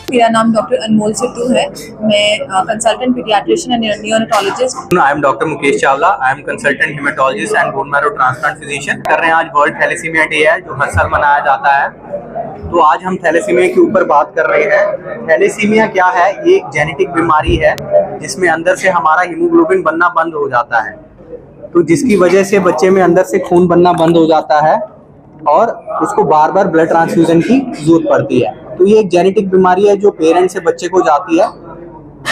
मेरा नाम डॉक्टर अनमोल सिद्धू है। मैं consultant paediatrician and neonatologist. I am doctor Mukesh Chawla. I am consultant haematologist and bone marrow transplant physician. कर रहे हैं आज वर्ल्ड थैलेसीमिया डे है जो हर साल मनाया जाता है। तो आज हम थैलेसीमिया के ऊपर बात कर रहे हैं। थैलेसीमिया क्या है? ये एक जेनेटिक बीमारी है जिसमें अंदर से हमारा हीमोग्लोबिन बनना बंद हो जाता है, तो जिसकी वजह से बच्चे में अंदर से खून बनना बंद हो जाता है और उसको बार बार ब्लड ट्रांसफ्यूजन की जरूरत पड़ती है। तो ये एक जेनेटिक बीमारी है जो पेरेंट्स से बच्चे को जाती है।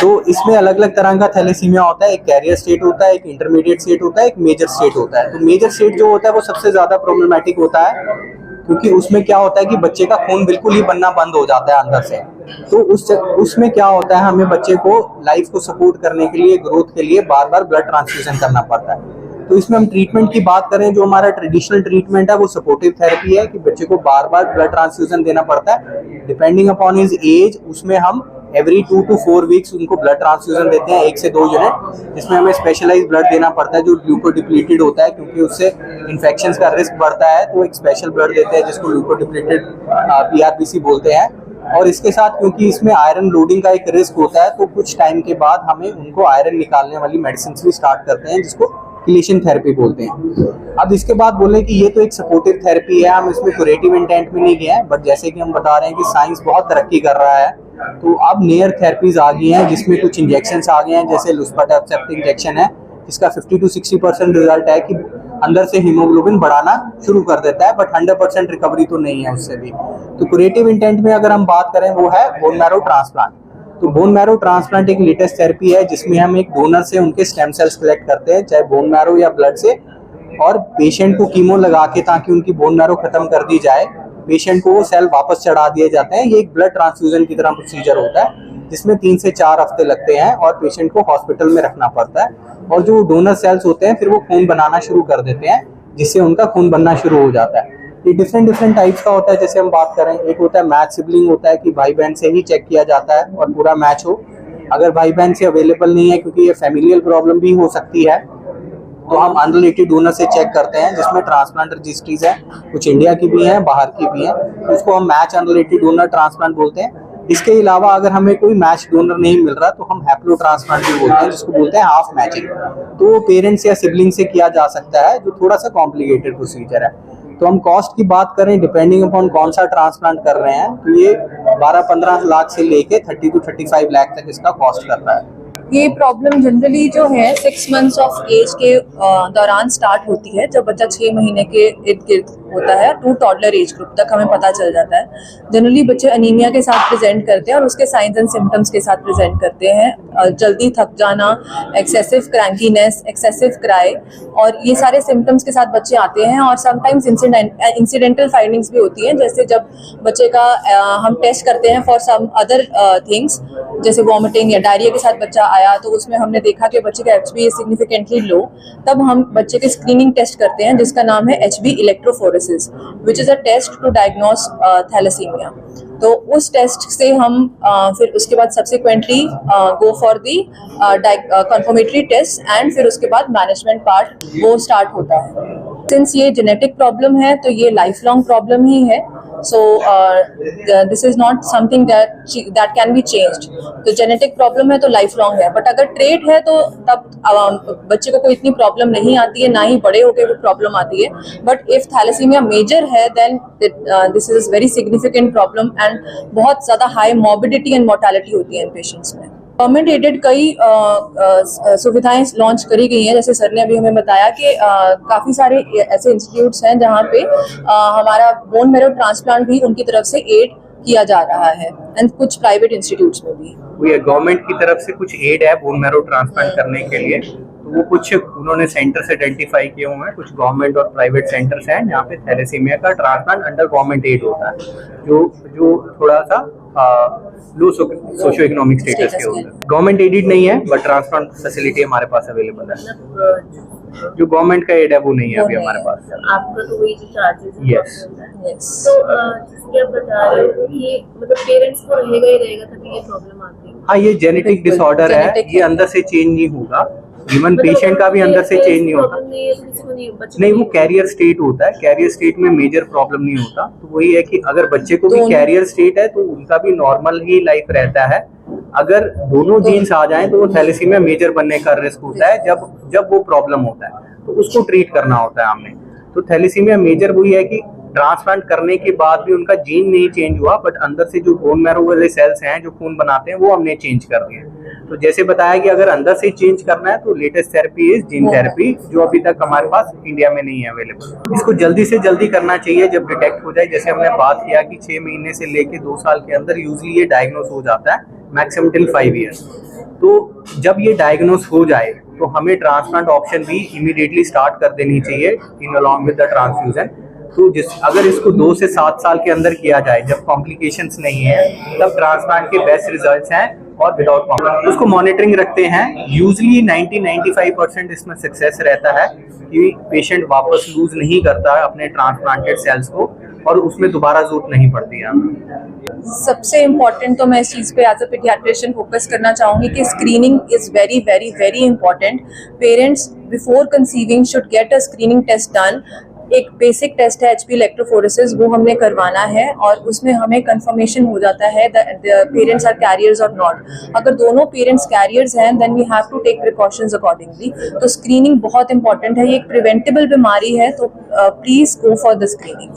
तो इसमें अलग अलग तरह का थैलेसीमिया होता है। एक कैरियर स्टेट होता है, एक इंटरमीडिएट स्टेट होता है, एक मेजर स्टेट होता है। तो मेजर स्टेट जो होता है वो सबसे ज्यादा प्रॉब्लमेटिक होता है, क्योंकि उसमें क्या होता है कि बच्चे का खून बिल्कुल ही बनना बंद हो जाता है अंदर से। तो उसमें क्या होता है, हमें बच्चे को लाइफ को सपोर्ट करने के लिए, ग्रोथ के लिए बार बार ब्लड ट्रांसफ्यूजन करना पड़ता है। तो इसमें हम ट्रीटमेंट की बात करें, जो हमारा ट्रेडिशनल ट्रीटमेंट है वो सपोर्टिव थेरेपी है कि बच्चे को बार बार ब्लड ट्रांसफ्यूजन देना पड़ता है डिपेंडिंग अपॉन हिज एज। उसमें हम एवरी 2 to 4 वीक्स उनको ब्लड ट्रांसफ्यूजन देते हैं 1 से 2 यूनिट, जिसमें हमें स्पेशलाइज ब्लड देना पड़ता है जो ल्यूकोडिप्लीटेड होता है, क्योंकि उससे इन्फेक्शंस का रिस्क बढ़ता है। तो एक स्पेशल ब्लड देते हैं जिसको ल्यूकोडिप्लीटेड PRBC बोलते हैं। और इसके साथ क्योंकि इसमें आयरन लोडिंग का एक रिस्क होता है, तो कुछ टाइम के बाद हमें उनको आयरन निकालने वाली मेडिसिन भी स्टार्ट करते हैं जिसको किलेशन थेरेपी बोलते हैं। अब इसके बाद बोले कि ये तो एक सपोर्टिव थेरेपी है, हम इसमें क्यूरेटिव इंटेंट में नहीं गए हैं, बट जैसे कि हम बता रहे हैं कि साइंस बहुत तरक्की कर रहा है, तो अब नियर थेरेपीज आ गई हैं जिसमें कुछ इंजेक्शंस आ गए हैं, जैसे लुस्पाटैब्सेप्ट इंजेक्शन है जिसका 50 to 60% रिजल्ट है कि अंदर से हीमोग्लोबिन बढ़ाना शुरू कर देता है, बट 100% रिकवरी तो नहीं है उससे भी। तो क्यूरेटिव इंटेंट में अगर हम बात करें वो है बोन मैरो ट्रांसप्लांट। तो बोन मैरो ट्रांसप्लांट एक लेटेस्ट थेरेपी है जिसमें हम एक डोनर से उनके स्टेम सेल्स कलेक्ट करते हैं, चाहे बोन मैरो या ब्लड से, और पेशेंट को कीमो लगा के, ताकि उनकी बोन मैरो खत्म कर दी जाए, पेशेंट को वो सेल वापस चढ़ा दिए जाते हैं। ये एक ब्लड ट्रांसफ्यूजन की तरह प्रोसीजर होता है जिसमें 3 से 4 हफ्ते लगते हैं और पेशेंट को हॉस्पिटल में रखना पड़ता है। और जो डोनर सेल्स होते हैं फिर वो खून बनाना शुरू कर देते हैं, जिससे उनका खून बनना शुरू हो जाता है। ये डिफरेंट टाइप्स का होता है। जैसे हम बात करें, एक होता है मैच सिबलिंग होता है कि भाई बहन से ही चेक किया जाता है और पूरा मैच हो। अगर भाई बहन से अवेलेबल नहीं है, क्योंकि ये फैमिलियल प्रॉब्लम भी हो सकती है, तो हम अनरिलेटेड डोनर से चेक करते हैं जिसमें ट्रांसप्लांट रजिस्ट्रीज है, कुछ इंडिया की भी हैं, बाहर की भी हैं, तो उसको हम मैच अनरिलेटेड डोनर ट्रांसप्लांट बोलते हैं। इसके अलावा अगर हमें कोई मैच डोनर नहीं मिल रहा तो हम हैप्लो ट्रांसप्लांट भी बोलते हैं, जिसको बोलते हैं हाफ मैचिंग। तो वो पेरेंट्स या सिबलिंग से किया जा सकता है, जो थोड़ा सा कॉम्प्लिकेटेड प्रोसीजर है। तो हम कॉस्ट की बात करें, डिपेंडिंग अपॉन कौन सा ट्रांसप्लांट कर रहे हैं, तो ये 12-15 लाख से लेके 30 to 35 लाख तक इसका कॉस्ट करता है। ये प्रॉब्लम जनरली जो है 6 months ऑफ एज के दौरान स्टार्ट होती है, जब बच्चा 6 महीने के इर्द गिर्द होता है टू टॉडलर एज ग्रुप तक हमें पता चल जाता है। जनरली बच्चे अनीमिया के साथ प्रेजेंट करते हैं और उसके साइंस एंड सिम्टम्स के साथ प्रेजेंट करते हैं। जल्दी थक जाना, एक्सेसिव क्रैंकीनेस, एक्सेसिव क्राई, और ये सारे सिम्टम्स के साथ बच्चे आते हैं। और समटाइम्स इंसिडेंटल फाइंडिंग्स भी होती हैं, जैसे जब बच्चे का हम टेस्ट करते हैं फॉर सम अदर थिंग्स, जैसे वॉमिटिंग या डायरिया के साथ बच्चा आया तो उसमें हमने देखा कि बच्चे का HB सिग्निफिकेंटली लो, तब हम बच्चे के स्क्रीनिंग टेस्ट करते हैं जिसका नाम है HB electrophoresis, which is a test to diagnose thalassemia. तो उस टेस्ट से हम फिर उसके बाद subsequently go for the confirmatory test, and फिर उसके बाद मैनेजमेंट पार्ट वो स्टार्ट होता है। सिंस ये जेनेटिक प्रॉब्लम है तो ये लाइफ लॉन्ग प्रॉब्लम ही है। So this is not something that can be changed. तो जेनेटिक प्रॉब्लम है तो लाइफ लॉन्ग है, बट अगर ट्रेट है तो तब बच्चे को कोई इतनी प्रॉब्लम नहीं आती है, ना ही बड़े होकर वो प्रॉब्लम आती है। बट इफ थैलेसीमिया मेजर है then this is very significant problem, and बहुत ज़्यादा हाई मॉर्बिडिटी एंड मोर्टेलिटी होती है इन पेशेंट्स में। गवर्नमेंट एडेड कई सुविधाएं लॉन्च करी गई हैं, जैसे सर ने अभी हमें बताया कि काफ़ी सारे ऐसे इंस्टीट्यूट्स हैं जहाँ पे हमारा बोन मैरो ट्रांसप्लांट भी उनकी तरफ से एड किया जा रहा है, एंड कुछ प्राइवेट इंस्टीट्यूट्स में भी। गवर्नमेंट की तरफ से कुछ एड है बोन मैरो ट्रांसप्लांट करने के लिए, तो वो कुछ उन्होंने सेंटर्स आइडेंटिफाई किए हुए हैं। कुछ गवर्नमेंट और प्राइवेट सेंटर्स हैं जहाँ पे थैलेसीमिया का ट्रांसप्लांट अंडर गवर्नमेंट एड होता है, जो थोड़ा सा लो सोशियो इकोनॉमिक स्टेटस के होते हैं। गवर्नमेंट एडेड नहीं है, बट ट्रांसप्लांट फैसिलिटी हमारे पास अवेलेबल है। जो गवर्नमेंट का एड है वो नहीं है अभी हमारे पास। आपका तो वही जो चार्जेस है। यस। तो जैसे आप बता रहे हो कि ये मतलब पेरेंट्स को रहेगा ही रहेगा, तभी ये प्रॉब्लम आती है। हाँ, ये जेनेटिक डिसऑर्डर है, ये अंदर से चेंज नहीं होगा। इवन पेशेंट का भी अंदर से चेंज नहीं होता। प्रॉब्लम नहीं है तो किसी को नहीं, बच्चे नहीं, वो कैरियर स्टेट होता है, कैरियर स्टेट में मेजर प्रॉब्लम नहीं होता। तो वही है कि अगर बच्चे को भी दोनों- कैरियर स्टेट है तो उनका भी नॉर्मल ही लाइफ रहता है। अगर दोनों जीन्स आ जाएं तो वो थैलेसीमिया मेजर बनने का रिस्क होता है। जब वो प्रॉब्लम होता है तो उसको ट्रीट करना होता है हमने। तो थैलेसीमिया मेजर वही है कि ट्रांसप्लांट करने के बाद भी उनका जीन नहीं चेंज हुआ, बट अंदर से जो बोन मैरो वाले सेल्स हैं जो खून बनाते हैं वो हमने चेंज कर दिए। तो जैसे बताया कि अगर अंदर से चेंज करना है तो latest therapy is gene therapy, जो अभी तक हमारे पास इंडिया में नहीं है अवेलेबल। इसको जल्दी से जल्दी करना चाहिए जब डिटेक्ट हो जाए। जैसे हमने बात किया कि 6 महीने से लेके 2 साल के अंदर यूजली ये डायग्नोस हो जाता है, मैक्सिमम टिल 5 ईयर्स। तो जब ये डायग्नोस हो जाए तो हमें ट्रांसप्लांट ऑप्शन भी इमीडिएटली स्टार्ट कर देनी चाहिए इन अलॉन्ग विद द ट्रांसफ्यूजन। तो अगर इसको 2 से 7 साल के अंदर किया जाए जब कॉम्प्लिकेशंस नहीं है, तब ट्रांसप्लांट के बेस्ट रिजल्ट्स हैं और विदाउट कॉम्प्लिकेशन। उसको मॉनिटरिंग रखते हैं। यूजली 90-95% इसमें सक्सेस रहता है कि पेशेंट वापस लूज नहीं करता है अपने ट्रांसप्लांटेड सेल्स को और उसमें दोबारा जरूरत नहीं पड़ती है। सबसे इम्पोर्टेंट तो मैं इस चीज़ पे एज अ पीडियाट्रिशियन फोकस करना चाहूँगी कि screening is very very very important. Parents before conceiving should get a screening test done. एक बेसिक टेस्ट है HP इलेक्ट्रोफोरेसिस, वो हमने करवाना है और उसमें हमें कंफर्मेशन हो जाता है द पेरेंट्स आर कैरियर्स और नॉट। अगर दोनों पेरेंट्स कैरियर्स हैं then we have to take precautions accordingly. तो स्क्रीनिंग बहुत इंपॉर्टेंट है, ये एक प्रिवेंटेबल बीमारी है, तो please go for the screening.